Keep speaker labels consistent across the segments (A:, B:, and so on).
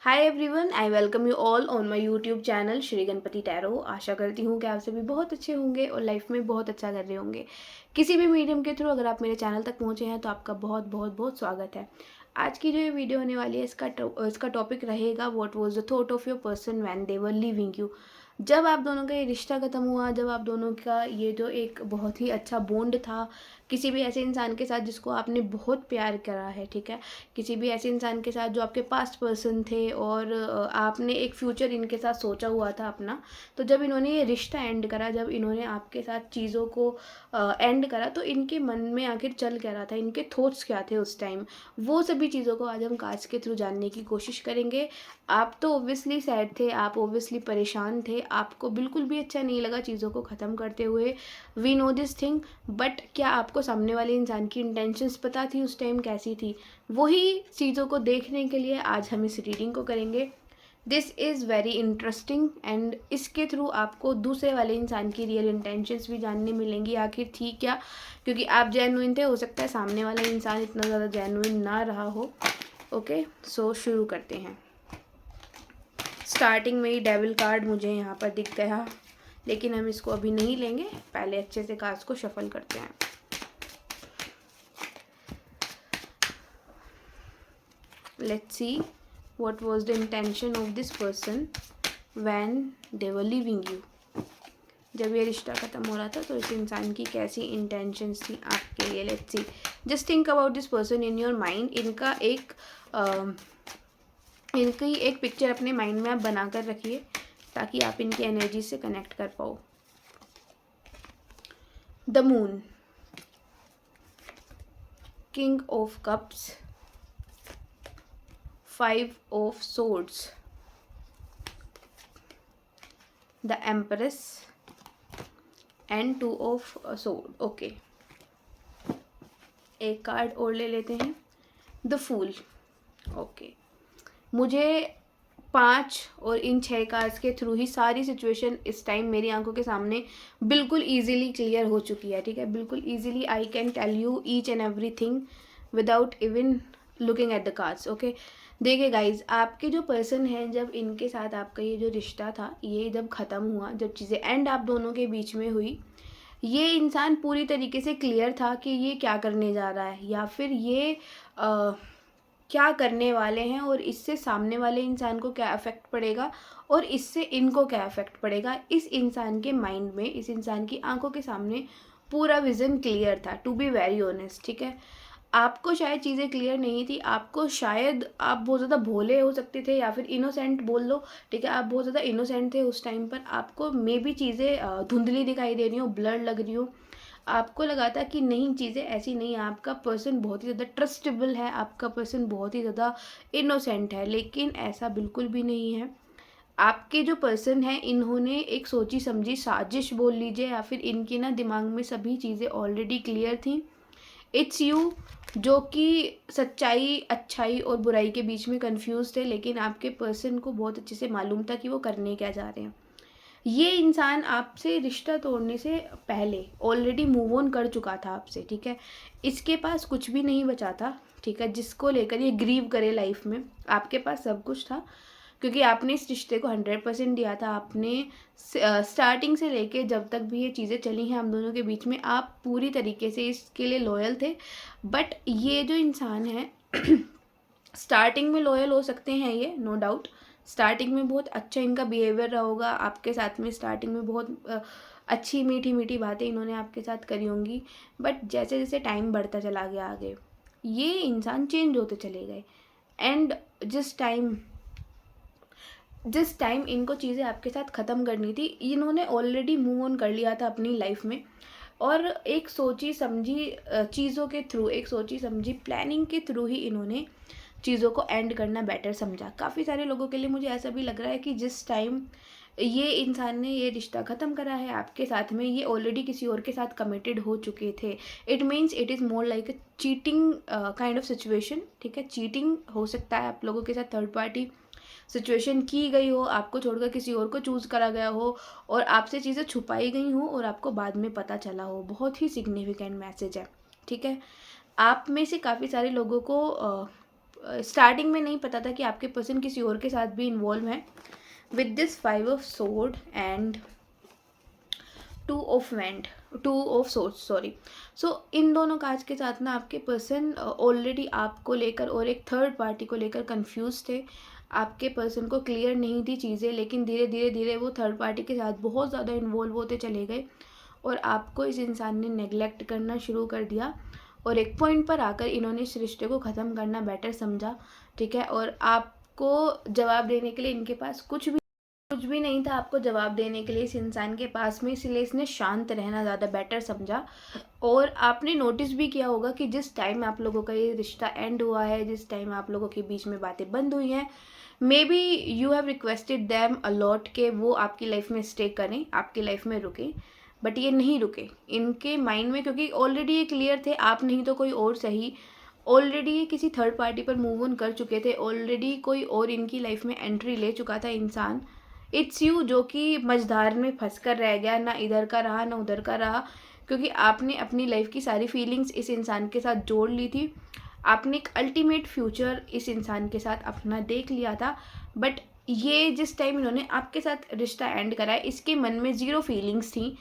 A: Hi everyone, I welcome you all on my YouTube channel Shri Ganpati tarot. आशा करती हूँ कि आप सभी बहुत अच्छे होंगे और लाइफ में बहुत अच्छा कर रहे होंगे। किसी भी मीडियम के थ्रू अगर आप मेरे चैनल तक पहुँचे हैं तो आपका बहुत बहुत बहुत स्वागत है। आज की जो ये वीडियो होने वाली है इसका टॉपिक रहेगा what was the thought of your person when they were leaving you. जब आप दोनों का ये रिश्ता ख़त्म हुआ, जब आप दोनों का ये जो एक बहुत ही अच्छा बॉन्ड था किसी भी ऐसे इंसान के साथ जिसको आपने बहुत प्यार करा है, ठीक है, किसी भी ऐसे इंसान के साथ जो आपके पास्ट पर्सन थे और आपने एक फ्यूचर इनके साथ सोचा हुआ था अपना। तो जब इन्होंने ये रिश्ता एंड करा, जब इन्होंने आपके साथ चीज़ों को एंड करा, तो इनके मन में आखिर चल क्या रहा था, इनके थॉट्स क्या थे उस टाइम, वो सभी चीज़ों को आज हम कार्ड्स के थ्रू जानने की कोशिश करेंगे। आप तो ओब्वियसली सैड थे, आप ओब्वियसली परेशान थे, आपको बिल्कुल भी अच्छा नहीं लगा चीज़ों को ख़त्म करते हुए। We know this thing, but क्या आपको सामने वाले इंसान की इंटेंशंस पता थी उस टाइम कैसी थी? वही चीज़ों को देखने के लिए आज हम इस रीडिंग को करेंगे। This is very interesting and इसके थ्रू आपको दूसरे वाले इंसान की रियल इंटेंशंस भी जानने मिलेंगी, आखिर थी क्या। क्योंकि आप जेन्युइन थे, हो सकता है सामने वाला इंसान इतना ज़्यादा जेन्युइन ना रहा हो। ओके, सो शुरू करते हैं। स्टार्टिंग में ही डेविल कार्ड मुझे यहाँ पर दिख गया, लेकिन हम इसको अभी नहीं लेंगे, पहले अच्छे से कार्ड्स को शफल करते हैं। Let's see what was the intention of this person when they were leaving you। जब ये रिश्ता ख़त्म हो रहा था तो इस इंसान की कैसी इंटेंशंस थी आपके लिए। Let's see, just think about this person in your mind. इनकी एक पिक्चर अपने माइंड में आप बना कर रखिए ताकि आप इनकी एनर्जी से कनेक्ट कर पाओ। The moon, king of cups, 5 of swords, the empress and 2 of sword। Okay, एक कार्ड और ले लेते हैं, द फूल। ओके, मुझे 5 और इन 6 कार्ड्स के थ्रू ही सारी सिचुएशन इस टाइम मेरी आंखों के सामने बिल्कुल ईजिली क्लियर हो चुकी है, ठीक है, बिल्कुल easily I can tell you each and every thing without even looking at the cards. Okay, देखिए गाइज, आपके जो पर्सन हैं, जब इनके साथ आपका ये जो रिश्ता था ये जब ख़त्म हुआ, जब चीज़ें एंड आप दोनों के बीच में हुई, ये इंसान पूरी तरीके से क्लियर था कि ये क्या करने जा रहा है या फिर ये क्या करने वाले हैं और इससे सामने वाले इंसान को क्या अफेक्ट पड़ेगा और इससे इनको क्या अफेक्ट पड़ेगा। इस इंसान के माइंड में, इस इंसान की आंखों के सामने पूरा विज़न क्लियर था, टू बी वेरी ऑनेस्ट, ठीक है। आपको शायद चीज़ें क्लियर नहीं थी, आपको शायद आप बहुत ज़्यादा भोले हो सकते थे या फिर इनोसेंट बोल लो, ठीक है, आप बहुत ज़्यादा इनोसेंट थे उस टाइम पर। आपको मे बी चीज़ें धुंधली दिखाई दे रही हो, ब्लर लग रही हो, आपको लगा था कि नहीं चीज़ें ऐसी नहीं है। आपका पर्सन बहुत ही ज़्यादा ट्रस्टेबल है, आपका पर्सन बहुत ही ज़्यादा इनोसेंट है, लेकिन ऐसा बिल्कुल भी नहीं है। आपके जो पर्सन है इन्होंने एक सोची समझी साजिश बोल लीजिए या फिर इनकी ना दिमाग में सभी चीज़ें ऑलरेडी क्लियर थी। इट्स यू जो कि सच्चाई, अच्छाई और बुराई के बीच में कंफ्यूज थे, लेकिन आपके पर्सन को बहुत अच्छे से मालूम था कि वो करने क्या जा रहे हैं। ये इंसान आपसे रिश्ता तोड़ने से पहले ऑलरेडी मूव ऑन कर चुका था आपसे, ठीक है। इसके पास कुछ भी नहीं बचा था, ठीक है, जिसको लेकर ये ग्रीव करे लाइफ में। आपके पास सब कुछ था क्योंकि आपने इस रिश्ते को 100% दिया था। आपने स्टार्टिंग से लेके जब तक भी ये चीज़ें चली हैं हम दोनों के बीच में, आप पूरी तरीके से इसके लिए लॉयल थे। बट ये जो इंसान है स्टार्टिंग में लॉयल हो सकते हैं ये, नो डाउट। स्टार्टिंग में बहुत अच्छा इनका बिहेवियर रहा होगा आपके साथ में, स्टार्टिंग में बहुत अच्छी मीठी मीठी बातें इन्होंने आपके साथ करी होंगी। बट जैसे जैसे टाइम बढ़ता चला गया आगे, ये इंसान चेंज होते चले गए। एंड जिस टाइम इनको चीज़ें आपके साथ ख़त्म करनी थी, इन्होंने ऑलरेडी मूव ऑन कर लिया था अपनी लाइफ में और एक सोची समझी चीज़ों के थ्रू, एक सोची समझी प्लानिंग के थ्रू ही इन्होंने चीज़ों को एंड करना बेटर समझा। काफ़ी सारे लोगों के लिए मुझे ऐसा भी लग रहा है कि जिस टाइम ये इंसान ने ये रिश्ता ख़त्म करा है आपके साथ में, ये ऑलरेडी किसी और के साथ कमिटेड हो चुके थे। It means it is more like a cheating kind of situation, ठीक है। चीटिंग हो सकता है आप लोगों के साथ, थर्ड पार्टी सिचुएशन की गई हो, आपको छोड़कर किसी और को चूज़ करा गया हो और आपसे चीज़ें छुपाई गई हों और आपको बाद में पता चला हो। बहुत ही सिग्निफिकेंट मैसेज है, ठीक है। आप में से काफ़ी सारे लोगों को स्टार्टिंग में नहीं पता था कि आपके पर्सन किसी और के साथ भी इन्वॉल्व है। With this 5 of sword and 2 of swords, sorry. So इन दोनों कार्ड्स के साथ ना आपके पर्सन ऑलरेडी आपको लेकर और एक थर्ड पार्टी को लेकर कंफ्यूज थे। आपके पर्सन को क्लियर नहीं थी चीज़ें, लेकिन धीरे धीरे धीरे वो थर्ड पार्टी के साथ बहुत ज़्यादा इन्वॉल्व होते चले गए और आपको इस इंसान ने नेग्लेक्ट करना शुरू कर दिया। और एक पॉइंट पर आकर इन्होंने इस रिश्ते को ख़त्म करना बेटर समझा, ठीक है। और आपको जवाब देने के लिए इनके पास कुछ भी नहीं था आपको जवाब देने के लिए इस इंसान के पास में, इसलिए इसने शांत रहना ज़्यादा बेटर समझा। और आपने नोटिस भी किया होगा कि जिस टाइम आप लोगों का ये रिश्ता एंड हुआ है, जिस टाइम आप लोगों के बीच में बातें बंद हुई हैं, maybe you have requested them a lot के वो आपकी लाइफ में स्टे करें, आपकी लाइफ में रुके, बट ये नहीं रुके इनके माइंड में, क्योंकि ऑलरेडी ये क्लियर थे, आप नहीं तो कोई और सही, ऑलरेडी ये किसी थर्ड पार्टी पर मूव ऑन कर चुके थे, ऑलरेडी कोई और इनकी लाइफ में एंट्री ले चुका था इंसान। इट्स यू जो कि मझधार में फंस कर रह गया, ना इधर का रहा ना उधर का रहा, क्योंकि आपने अपनी लाइफ की सारी फीलिंग्स इस इंसान के साथ जोड़ ली थी। आपने एक अल्टीमेट फ्यूचर इस इंसान के साथ अपना देख लिया था, बट ये जिस टाइम इन्होंने आपके साथ रिश्ता एंड करा है, इसके मन में ज़ीरो फीलिंग्स थी,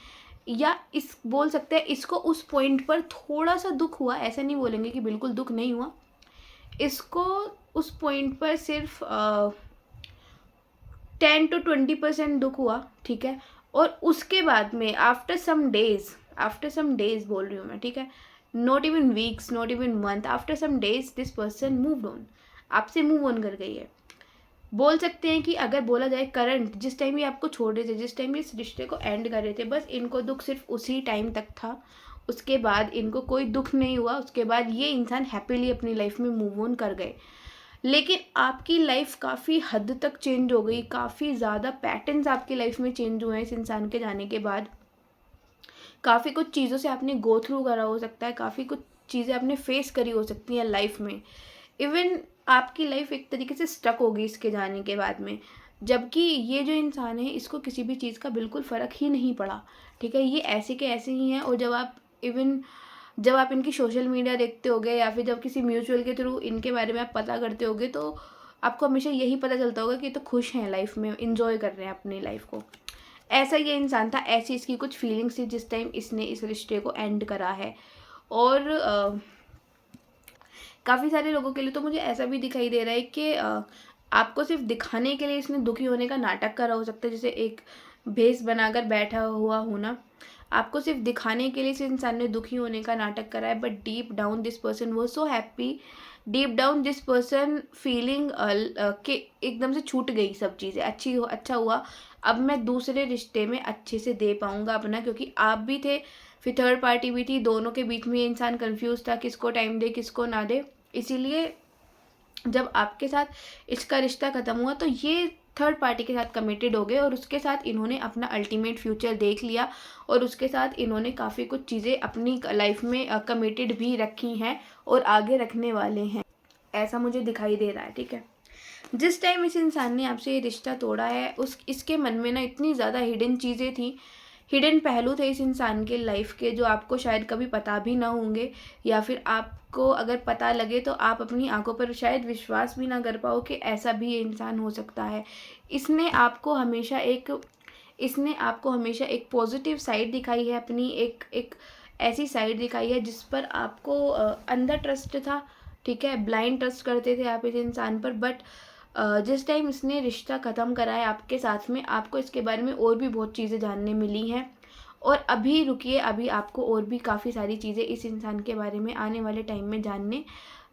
A: या इस बोल सकते हैं इसको उस पॉइंट पर थोड़ा सा दुख हुआ, ऐसा नहीं बोलेंगे कि बिल्कुल दुख नहीं हुआ, इसको उस पॉइंट पर सिर्फ 10 to 20% दुख हुआ, ठीक है। और उसके बाद में आफ्टर सम डेज बोल रही हूँ मैं, ठीक है, not even weeks, not even month, after some days this person moved on, आपसे मूव ऑन कर गई है। बोल सकते हैं कि अगर बोला जाए करंट, जिस टाइम ये आपको छोड़ रहे थे, जिस टाइम ये इस रिश्ते को एंड कर रहे थे, बस इनको दुख सिर्फ उसी टाइम तक था, उसके बाद इनको कोई दुख नहीं हुआ। उसके बाद ये इंसान हैप्पीली अपनी लाइफ में मूव ऑन कर गए। लेकिन आपकी लाइफ काफ़ी हद तक चेंज हो गई, काफ़ी ज़्यादा पैटर्न्स आपकी लाइफ में चेंज हुए हैं इस इंसान के जाने के बाद। काफ़ी कुछ चीज़ों से आपने गो थ्रू करा हो सकता है, काफ़ी कुछ चीज़ें आपने फेस करी हो सकती हैं लाइफ में। इवन आपकी लाइफ एक तरीके से स्टक हो गई इसके जाने के बाद में, जबकि ये जो इंसान है इसको किसी भी चीज़ का बिल्कुल फ़र्क ही नहीं पड़ा, ठीक है। ये ऐसे के ऐसे ही हैं। और जब आप इनकी सोशल मीडिया देखते होगे या फिर जब किसी म्यूचुअल के थ्रू इनके बारे में आप पता करते होगे, तो आपको हमेशा यही पता चलता होगा कि तो खुश हैं लाइफ में, इंजॉय कर रहे हैं अपनी लाइफ को। ऐसा ये इंसान था, ऐसी इसकी कुछ फीलिंग्स थी जिस टाइम इसने इस रिश्ते को एंड करा है। और काफ़ी सारे लोगों के लिए तो मुझे ऐसा भी दिखाई दे रहा है कि आपको सिर्फ दिखाने के लिए इसने दुखी होने का नाटक करा हो सकता है, जैसे एक भेस बनाकर बैठा हुआ होना, आपको सिर्फ दिखाने के लिए इस इंसान ने दुखी होने का नाटक करा है। But deep down this person वो so happy, deep down this person feeling कि एकदम से छूट गई सब चीज़ें, अच्छा हुआ, अब मैं दूसरे रिश्ते में अच्छे से दे पाऊँगा अपना, क्योंकि आप भी थे, फिर थर्ड पार्टी भी थी, दोनों के बीच में इंसान कंफ्यूज था किसको टाइम दे किसको ना दे। इसीलिए जब आपके साथ इसका रिश्ता ख़त्म हुआ तो ये थर्ड पार्टी के साथ कमिटेड हो गए और उसके साथ इन्होंने अपना अल्टीमेट फ्यूचर देख लिया और उसके साथ इन्होंने काफ़ी कुछ चीज़ें अपनी लाइफ में कमिटेड भी रखी हैं और आगे रखने वाले हैं, ऐसा मुझे दिखाई दे रहा है, ठीक है। जिस टाइम इस इंसान ने आपसे ये रिश्ता तोड़ा है इसके मन में ना इतनी ज़्यादा हिडन चीज़ें थी, हिडन पहलू थे इस इंसान के लाइफ के, जो आपको शायद कभी पता भी ना होंगे, या फिर आपको अगर पता लगे तो आप अपनी आंखों पर शायद विश्वास भी ना कर पाओ कि ऐसा भी ये इंसान हो सकता है। इसने आपको हमेशा एक पॉजिटिव साइड दिखाई है, अपनी एक ऐसी साइड दिखाई है जिस पर आपको अंदर ट्रस्ट था, ठीक है, ब्लाइंड ट्रस्ट करते थे आप इस इंसान पर। बट जिस टाइम इसने रिश्ता ख़त्म करा है आपके साथ में, आपको इसके बारे में और भी बहुत चीज़ें जानने मिली हैं। और अभी रुकिए, अभी आपको और भी काफ़ी सारी चीज़ें इस इंसान के बारे में आने वाले टाइम में जानने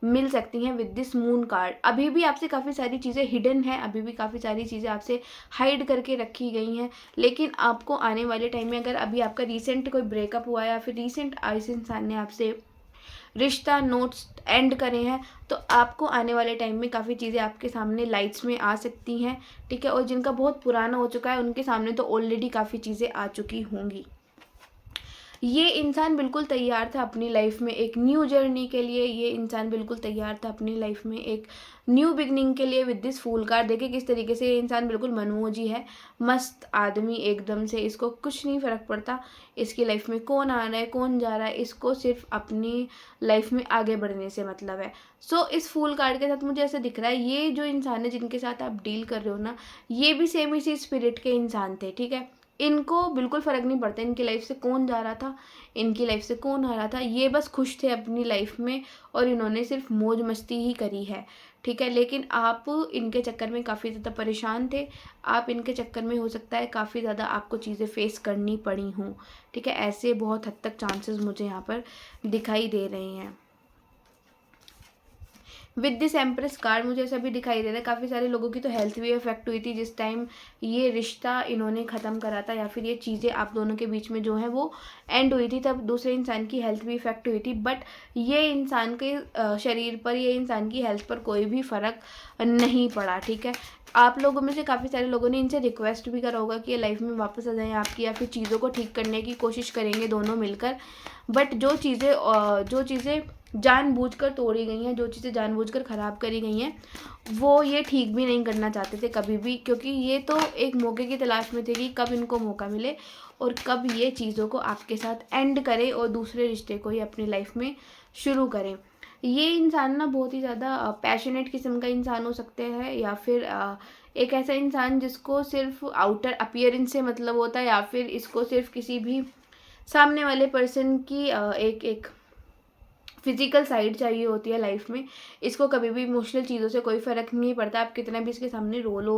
A: मिल सकती हैं विद दिस मून कार्ड। अभी भी आपसे काफ़ी सारी चीज़ें हिडन हैं, अभी भी काफ़ी सारी चीज़ें आपसे हाइड करके रखी गई हैं, लेकिन आपको आने वाले टाइम में अगर अभी आपका रिसेंट कोई ब्रेकअप हुआ है या फिर रिसेंट इस इंसान ने आपसे रिश्ता नोट्स एंड करे हैं, तो आपको आने वाले टाइम में काफ़ी चीज़ें आपके सामने लाइट्स में आ सकती हैं, ठीक है। और जिनका बहुत पुराना हो चुका है उनके सामने तो ऑलरेडी काफ़ी चीज़ें आ चुकी होंगी। ये इंसान बिल्कुल तैयार था अपनी लाइफ में एक न्यू जर्नी के लिए, ये इंसान बिल्कुल तैयार था अपनी लाइफ में एक न्यू बिगनिंग के लिए विद दिस फूल कार्ड। देखिए किस तरीके से ये इंसान बिल्कुल मनमोजी है, मस्त आदमी एकदम से, इसको कुछ नहीं फ़र्क पड़ता इसकी लाइफ में कौन आ रहा है कौन जा रहा है, इसको सिर्फ अपनी लाइफ में आगे बढ़ने से मतलब है। सो इस फूल कार्ड के साथ मुझे ऐसा दिख रहा है ये जो इंसान है जिनके साथ आप डील कर रहे हो ना, ये भी सेम इसी स्पिरिट के इंसान थे, ठीक है। इनको बिल्कुल फ़र्क नहीं पड़ता इनकी लाइफ से कौन जा रहा था, इनकी लाइफ से कौन आ रहा था, ये बस खुश थे अपनी लाइफ में और इन्होंने सिर्फ मौज मस्ती ही करी है, ठीक है। लेकिन आप इनके चक्कर में काफ़ी ज़्यादा परेशान थे, आप इनके चक्कर में हो सकता है काफ़ी ज़्यादा आपको चीज़ें फेस करनी पड़ी हों, ठीक है। ऐसे बहुत हद तक चांसेस मुझे यहाँ पर दिखाई दे रहे हैं। विद दिस एम्प्रेस कार्ड मुझे ऐसा भी दिखाई दे रहा है काफ़ी सारे लोगों की तो हेल्थ भी अफेक्ट हुई थी जिस टाइम ये रिश्ता इन्होंने ख़त्म करा था, या फिर ये चीज़ें आप दोनों के बीच में जो है वो एंड हुई थी, तब दूसरे इंसान की हेल्थ भी इफेक्ट हुई थी। बट ये इंसान के शरीर पर, ये इंसान की हेल्थ पर कोई भी फ़र्क नहीं पड़ा, ठीक है। आप लोगों में से काफ़ी सारे लोगों ने इनसे रिक्वेस्ट भी करा होगा कि ये लाइफ में वापस आ जाएं आपकी, या फिर चीज़ों को ठीक करने की कोशिश करेंगे दोनों मिलकर। बट जो चीज़ें जानबूझकर तोड़ी गई हैं, जो चीज़ें जानबूझकर ख़राब करी गई हैं, वो ये ठीक भी नहीं करना चाहते थे कभी भी, क्योंकि ये तो एक मौके की तलाश में थे कि कब इनको मौका मिले और कब ये चीज़ों को आपके साथ एंड करें और दूसरे रिश्ते को ही अपनी लाइफ में शुरू करें। ये इंसान ना बहुत ही ज़्यादा पैशनेट किस्म का इंसान हो सकते हैं, या फिर एक ऐसा इंसान जिसको सिर्फ आउटर अपीयरेंस से मतलब होता है, या फिर इसको सिर्फ किसी भी सामने वाले पर्सन की एक फिजिकल साइड चाहिए होती है लाइफ में। इसको कभी भी इमोशनल चीज़ों से कोई फ़र्क नहीं पड़ता, आप कितना भी इसके सामने रो लो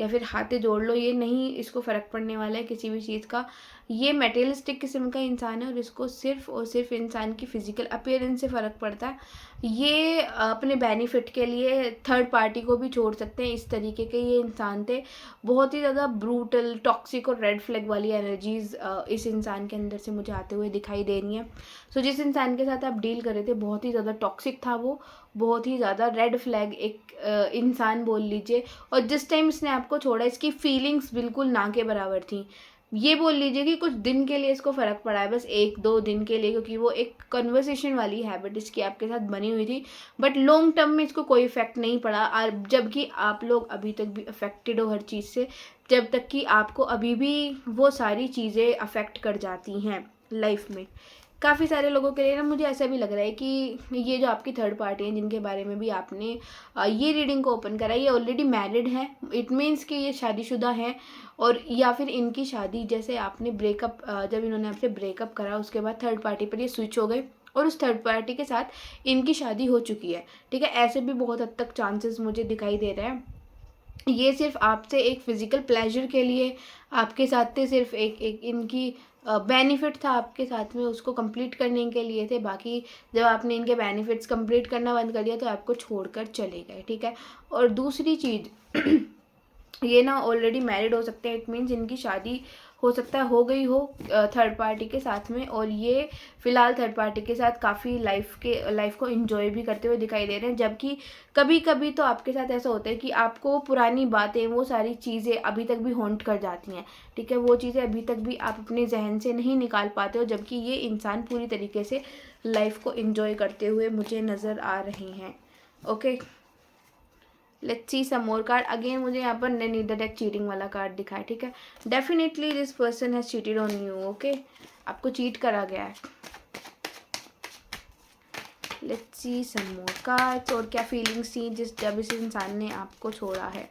A: या फिर हाथे जोड़ लो, ये नहीं इसको फ़र्क पड़ने वाला है किसी भी चीज़ का। ये मटेरियलिस्टिक किस्म का इंसान है और इसको सिर्फ और सिर्फ इंसान की फ़िज़िकल अपीयरेंस से फ़र्क पड़ता है। ये अपने बेनिफिट के लिए थर्ड पार्टी को भी छोड़ सकते हैं, इस तरीके के ये इंसान थे। बहुत ही ज़्यादा ब्रूटल, टॉक्सिक और रेड फ्लैग वाली एनर्जीज़ इस इंसान के अंदर से मुझे आते हुए दिखाई दे रही हैं। सो जिस इंसान के साथ आप डील कर रहे थे बहुत ही ज़्यादा टॉक्सिक था वो, बहुत ही ज़्यादा रेड फ्लैग एक इंसान बोल लीजिए। और जिस टाइम इसने आपको छोड़ा इसकी फीलिंग्स बिल्कुल ना के बराबर थी। ये बोल लीजिए कि कुछ दिन के लिए इसको फ़र्क पड़ा है, बस 1-2 दिन के लिए, क्योंकि वो एक कन्वर्सेशन वाली हैबिट इसकी आपके साथ बनी हुई थी। बट लॉन्ग टर्म में इसको कोई इफ़ेक्ट नहीं पड़ा, और जबकि आप लोग अभी तक भी अफेक्टेड हो हर चीज़ से, जब तक कि आपको अभी भी वो सारी चीज़ें अफेक्ट कर जाती हैं लाइफ में। काफ़ी सारे लोगों के लिए ना मुझे ऐसा भी लग रहा है कि ये जो आपकी थर्ड पार्टी है जिनके बारे में भी आपने ये रीडिंग को ओपन करा, ये ऑलरेडी मैरिड है। इट मीन्स कि ये शादीशुदा है, और या फिर इनकी शादी जैसे आपने ब्रेकअप, जब इन्होंने आपसे ब्रेकअप करा उसके बाद थर्ड पार्टी पर ये स्विच हो गए और उस थर्ड पार्टी के साथ इनकी शादी हो चुकी है, ठीक है। ऐसे भी बहुत हद तक चांसेस मुझे दिखाई दे रहे हैं। ये सिर्फ आपसे एक फ़िज़िकल प्लेजर के लिए आपके साथ थे, सिर्फ एक इनकी बेनिफिट था आपके साथ में, उसको कंप्लीट करने के लिए थे। बाकी जब आपने इनके बेनिफिट्स कंप्लीट करना बंद कर दिया तो आपको छोड़कर चले गए, ठीक है। और दूसरी चीज़ ये ना ऑलरेडी मैरिड हो सकते हैं, इट मीन्स इनकी शादी हो सकता है हो गई हो थर्ड पार्टी के साथ में, और ये फ़िलहाल थर्ड पार्टी के साथ काफ़ी लाइफ को एंजॉय भी करते हुए दिखाई दे रहे हैं। जबकि कभी कभी तो आपके साथ ऐसा होता है कि आपको पुरानी बातें, वो सारी चीज़ें अभी तक भी हॉन्ट कर जाती हैं, ठीक है। वो चीज़ें अभी तक भी आप अपने जहन से नहीं निकाल पाते हो, जबकि ये इंसान पूरी तरीके से लाइफ को एंजॉय करते हुए मुझे नज़र आ रहे हैं। Okay, let's see some more card. Again मुझे यहाँ पर नीदर डेक चीटिंग वाला कार्ड दिखा है, ठीक है। Definitely this person has cheated on you, okay, आपको चीट करा गया है। Let's see some more cards. और क्या फीलिंग्स थी जब इस इंसान ने आपको छोड़ा है।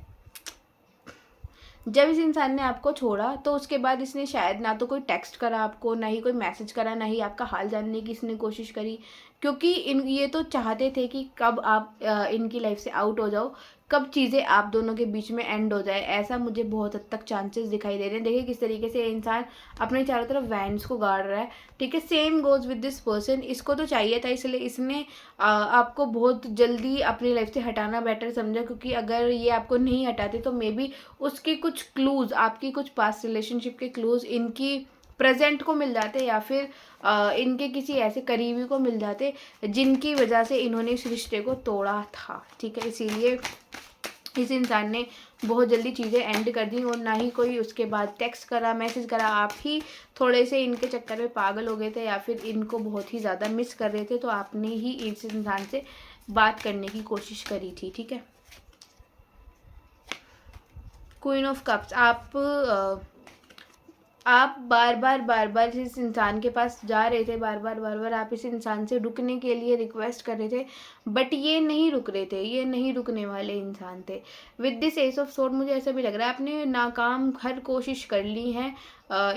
A: जब इस इंसान ने आपको छोड़ा तो उसके बाद इसने शायद ना तो कोई टेक्स्ट करा आपको, ना ही कोई मैसेज करा, ना ही आपका हाल जानने की इसने कोशिश करी, क्योंकि ये तो चाहते थे कि कब आप इनकी लाइफ से आउट हो जाओ, कब चीज़ें आप दोनों के बीच में एंड हो जाए। ऐसा मुझे बहुत हद तक चांसेस दिखाई दे रहे हैं। देखिए किस तरीके से ये इंसान अपने चारों तरफ वैंड्स को गाड़ रहा है, ठीक है। Same goes with this person, इसको तो चाहिए था, इसलिए इसने आपको बहुत जल्दी अपनी लाइफ से हटाना बेटर समझा, क्योंकि अगर ये आपको नहीं हटाते तो मे बी उसके कुछ क्लूज़, आपकी कुछ पास्ट रिलेशनशिप के क्लूज़ इनकी प्रेजेंट को मिल जाते, या फिर इनके किसी ऐसे करीबी को मिल जाते जिनकी वजह से इन्होंने इस रिश्ते को तोड़ा था, ठीक है। इसीलिए इस इंसान ने बहुत जल्दी चीज़ें एंड कर दी और ना ही कोई उसके बाद टेक्स्ट करा, मैसेज करा। आप ही थोड़े से इनके चक्कर में पागल हो गए थे या फिर इनको बहुत ही ज़्यादा मिस कर रहे थे, तो आपने ही इस इंसान से बात करने की कोशिश करी थी, ठीक है। क्वीन ऑफ कप्स, आप बार बार इस इंसान के पास जा रहे थे, बार बार आप इस इंसान से रुकने के लिए रिक्वेस्ट कर रहे थे, बट ये नहीं रुक रहे थे, ये नहीं रुकने वाले इंसान थे। With this S of sword मुझे ऐसा भी लग रहा है आपने नाकाम हर कोशिश कर ली है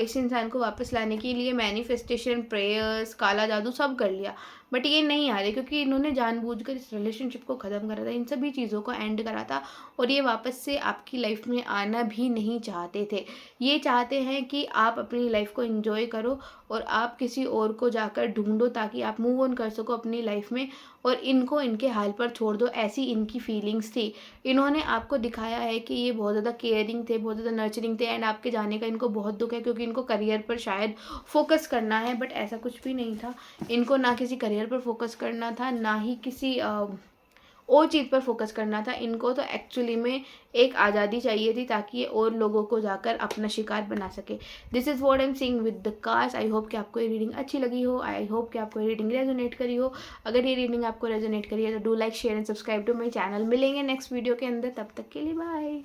A: इस इंसान को वापस लाने के लिए। मैनिफेस्टेशन, प्रेयर्स, काला जादू सब कर लिया, बट ये नहीं आ रहे क्योंकि इन्होंने जानबूझकर इस रिलेशनशिप को ख़त्म करा था, इन सभी चीज़ों को एंड करा था और ये वापस से आपकी लाइफ में आना भी नहीं चाहते थे। ये चाहते हैं कि आप अपनी लाइफ को एंजॉय करो और आप किसी और को जाकर ढूंढो ताकि आप मूव ऑन कर सको अपनी लाइफ में और इनको इनके हाल पर छोड़ दो, ऐसी इनकी फीलिंग्स थी। इन्होंने आपको दिखाया है कि ये बहुत ज़्यादा केयरिंग थे, बहुत ज़्यादा नर्चरिंग थे एंड आपके जाने का इनको बहुत दुख है क्योंकि इनको करियर पर शायद फोकस करना है, बट ऐसा कुछ भी नहीं था। इनको ना किसी करियर पर फोकस करना था, ना ही किसी और चीज़ पर फोकस करना था। इनको तो एक्चुअली में एक आज़ादी चाहिए थी ताकि ये और लोगों को जाकर अपना शिकार बना सके। This is what I am seeing with the cards. I hope कि आपको ये रीडिंग अच्छी लगी हो, आई होप कि आपको ये रीडिंग रेजोनेट करी हो। अगर ये रीडिंग आपको रेजोनेट करी है तो do like, share and subscribe to my channel. मिलेंगे नेक्स्ट वीडियो के अंदर, तब तक के लिए बाय।